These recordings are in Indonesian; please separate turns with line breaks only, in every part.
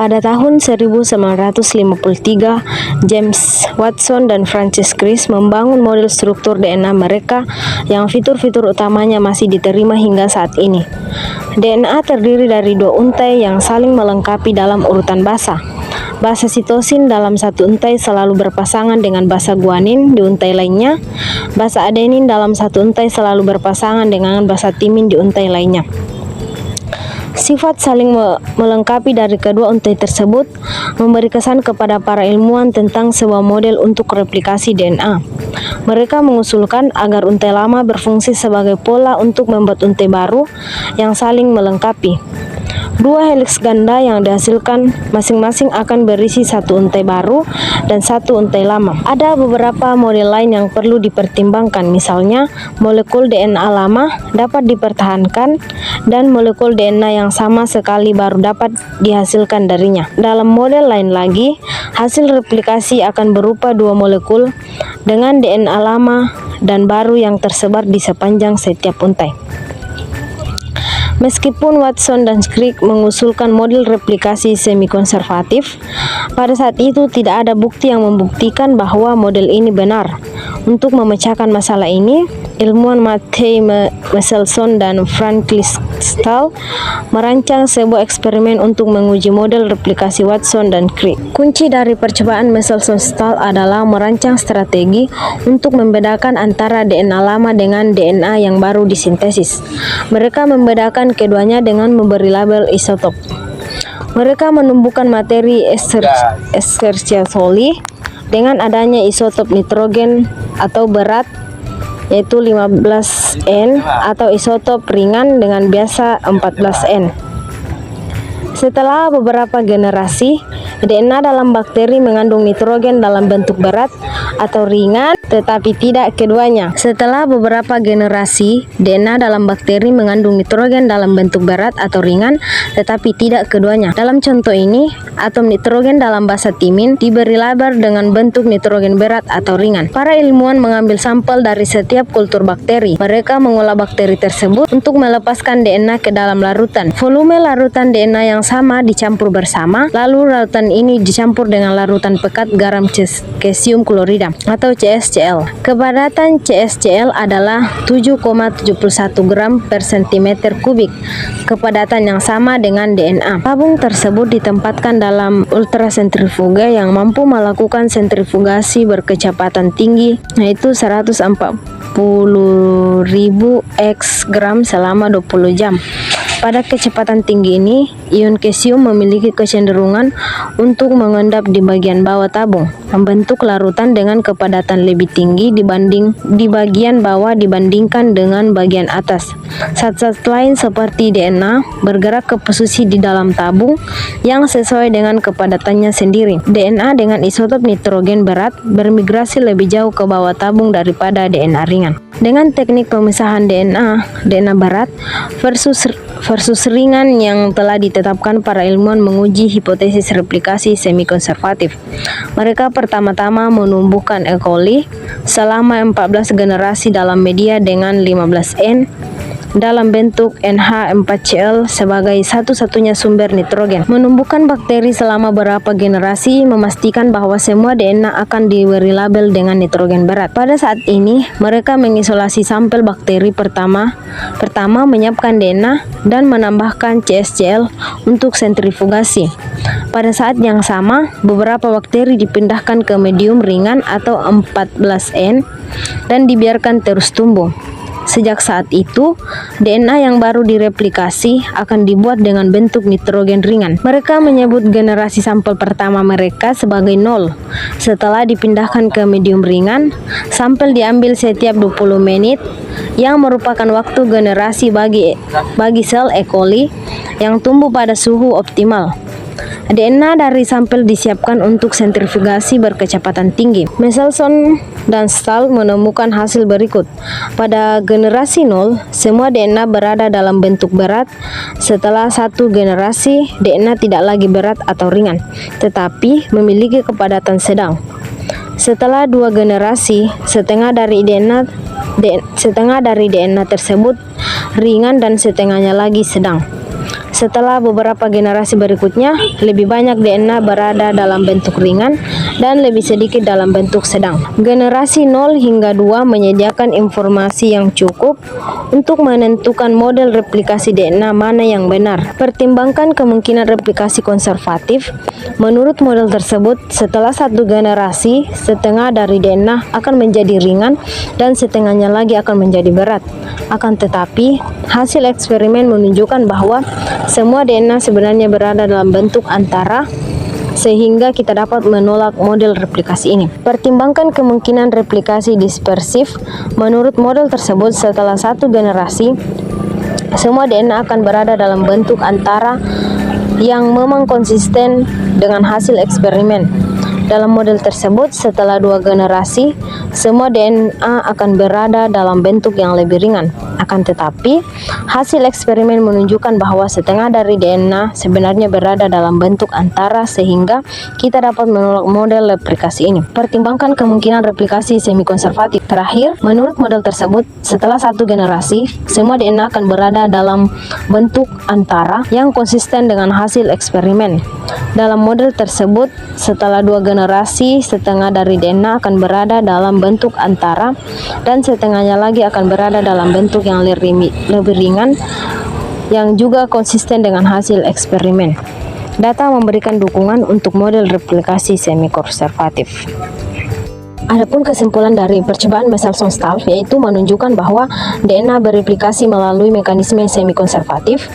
Pada tahun 1953, James Watson dan Francis Crick membangun model struktur DNA mereka yang fitur-fitur utamanya masih diterima hingga saat ini. DNA terdiri dari dua untai yang saling melengkapi dalam urutan basa. Basa sitosin dalam satu untai selalu berpasangan dengan basa guanin di untai lainnya. Basa adenin dalam satu untai selalu berpasangan dengan basa timin di untai lainnya. Sifat saling melengkapi dari kedua untai tersebut memberi kesan kepada para ilmuwan tentang sebuah model untuk replikasi DNA. Mereka mengusulkan agar untai lama berfungsi sebagai pola untuk membuat untai baru yang saling melengkapi. Dua heliks ganda yang dihasilkan masing-masing akan berisi satu untai baru dan satu untai lama. Ada beberapa model lain yang perlu dipertimbangkan, misalnya molekul DNA lama dapat dipertahankan dan molekul DNA yang sama sekali baru dapat dihasilkan darinya. Dalam model lain lagi, hasil replikasi akan berupa dua molekul dengan DNA lama dan baru yang tersebar di sepanjang setiap untai. Meskipun Watson dan Crick mengusulkan model replikasi semi-konservatif, pada saat itu tidak ada bukti yang membuktikan bahwa model ini benar. Untuk memecahkan masalah ini, ilmuwan Matthew Michelson dan Francis Stahl merancang sebuah eksperimen untuk menguji model replikasi Watson dan Crick. Kunci dari percobaan Michelson-Stahl adalah merancang strategi untuk membedakan antara DNA lama dengan DNA yang baru disintesis. Mereka membedakan keduanya dengan memberi label isotop. Mereka menumbuhkan materi Escherichia coli dengan adanya isotop nitrogen atau berat yaitu 15N atau isotop ringan dengan biasa 14N. Setelah beberapa generasi, DNA dalam bakteri mengandung nitrogen dalam bentuk berat atau ringan, tetapi tidak keduanya. Setelah beberapa generasi, DNA dalam bakteri mengandung nitrogen dalam bentuk berat atau ringan, tetapi tidak keduanya. Dalam contoh ini, atom nitrogen dalam basa timin diberi label dengan bentuk nitrogen berat atau ringan. Para ilmuwan mengambil sampel dari setiap kultur bakteri. Mereka mengolah bakteri tersebut untuk melepaskan DNA ke dalam larutan. Volume larutan DNA yang sama dicampur bersama, lalu larutan ini dicampur dengan larutan pekat garam cesium klorida atau CSCl. Kepadatan CSCl adalah 7,71 gram per cm kubik, kepadatan yang sama dengan DNA. Tabung tersebut ditempatkan dalam ultrasentrifuga yang mampu melakukan sentrifugasi berkecepatan tinggi, yaitu 140.000 X gram selama 20 jam. Pada kecepatan tinggi ini, ion cesium memiliki kecenderungan untuk mengendap di bagian bawah tabung, membentuk larutan dengan kepadatan lebih tinggi di bagian bawah dibandingkan dengan bagian atas. Zat-zat lain seperti DNA bergerak ke posisi di dalam tabung yang sesuai dengan kepadatannya sendiri. DNA dengan isotop nitrogen berat bermigrasi lebih jauh ke bawah tabung daripada DNA ringan. Dengan teknik pemisahan DNA berat versus ringan yang telah ditetapkan, para ilmuwan menguji hipotesis replikasi semi-konservatif. Mereka pertama-tama menumbuhkan E. coli selama 14 generasi dalam media dengan 15N dalam bentuk NH4Cl sebagai satu-satunya sumber nitrogen. Menumbuhkan bakteri selama beberapa generasi memastikan bahwa semua DNA akan diberi label dengan nitrogen berat. Pada saat ini, mereka mengisolasi sampel bakteri pertama menyiapkan DNA dan menambahkan CSCl untuk sentrifugasi. Pada saat yang sama, beberapa bakteri dipindahkan ke medium ringan atau 14N dan dibiarkan terus tumbuh. Sejak saat itu, DNA yang baru direplikasi akan dibuat dengan bentuk nitrogen ringan. Mereka menyebut generasi sampel pertama mereka sebagai 0. Setelah dipindahkan ke medium ringan, sampel diambil setiap 20 menit, yang merupakan waktu generasi bagi sel E. coli yang tumbuh pada suhu optimal. DNA dari sampel disiapkan untuk sentrifugasi berkecepatan tinggi. Michelson dan Stahl menemukan hasil berikut. Pada generasi 0, semua DNA berada dalam bentuk berat. Setelah satu generasi, DNA tidak lagi berat atau ringan, tetapi memiliki kepadatan sedang. Setelah 2 generasi, setengah dari DNA tersebut ringan dan setengahnya lagi sedang. Setelah beberapa generasi berikutnya, lebih banyak DNA berada dalam bentuk ringan dan lebih sedikit dalam bentuk sedang. Generasi 0 hingga 2 menyediakan informasi yang cukup untuk menentukan model replikasi DNA mana yang benar. Pertimbangkan kemungkinan replikasi konservatif. Menurut model tersebut, setelah satu generasi, setengah dari DNA akan menjadi ringan dan setengahnya lagi akan menjadi berat. Akan tetapi, hasil eksperimen menunjukkan bahwa semua DNA sebenarnya berada dalam bentuk antara, sehingga kita dapat menolak model replikasi ini. Pertimbangkan kemungkinan replikasi dispersif. Menurut model tersebut, setelah satu generasi, semua DNA akan berada dalam bentuk antara yang memang konsisten dengan hasil eksperimen. Dalam model tersebut, setelah 2 generasi, semua DNA akan berada dalam bentuk yang lebih ringan. Akan tetapi, hasil eksperimen menunjukkan bahwa setengah dari DNA sebenarnya berada dalam bentuk antara, sehingga kita dapat menolak model replikasi ini. Pertimbangkan kemungkinan replikasi semi-konservatif. Terakhir, menurut model tersebut, setelah satu generasi, semua DNA akan berada dalam bentuk antara yang konsisten dengan hasil eksperimen. Dalam model tersebut, setelah 2 generasi, setengah dari DNA akan berada dalam bentuk antara dan setengahnya lagi akan berada dalam bentuk yang lebih ringan yang juga konsisten dengan hasil eksperimen. Data memberikan dukungan untuk model replikasi semi-konservatif. Adapun kesimpulan dari percobaan Michelson-Stahl yaitu menunjukkan bahwa DNA bereplikasi melalui mekanisme semi-konservatif.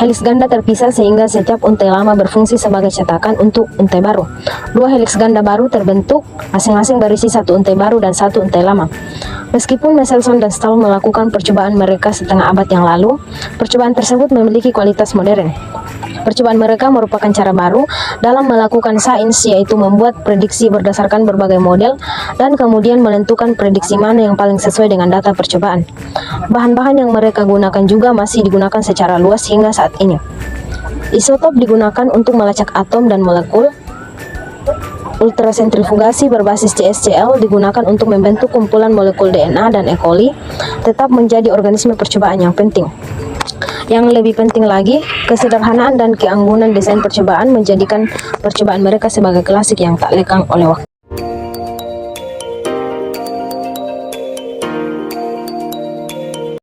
Heliks ganda terpisah sehingga setiap untai lama berfungsi sebagai cetakan untuk untai baru. 2 heliks ganda baru terbentuk, masing-masing berisi 1 untai baru dan 1 untai lama. Meskipun Michelson dan Stahl melakukan percobaan mereka setengah abad yang lalu, percobaan tersebut memiliki kualitas modern. Percobaan mereka merupakan cara baru dalam melakukan sains, yaitu membuat prediksi berdasarkan berbagai model dan kemudian menentukan prediksi mana yang paling sesuai dengan data percobaan. Bahan-bahan yang mereka gunakan juga masih digunakan secara luas hingga saat ini. Isotop digunakan untuk melacak atom dan molekul. Ultrasentrifugasi berbasis CSCL digunakan untuk membentuk kumpulan molekul DNA dan E. coli tetap menjadi organisme percobaan yang penting. Yang lebih penting lagi, kesederhanaan dan keanggunan desain percobaan menjadikan percobaan mereka sebagai klasik yang tak lekang oleh waktu.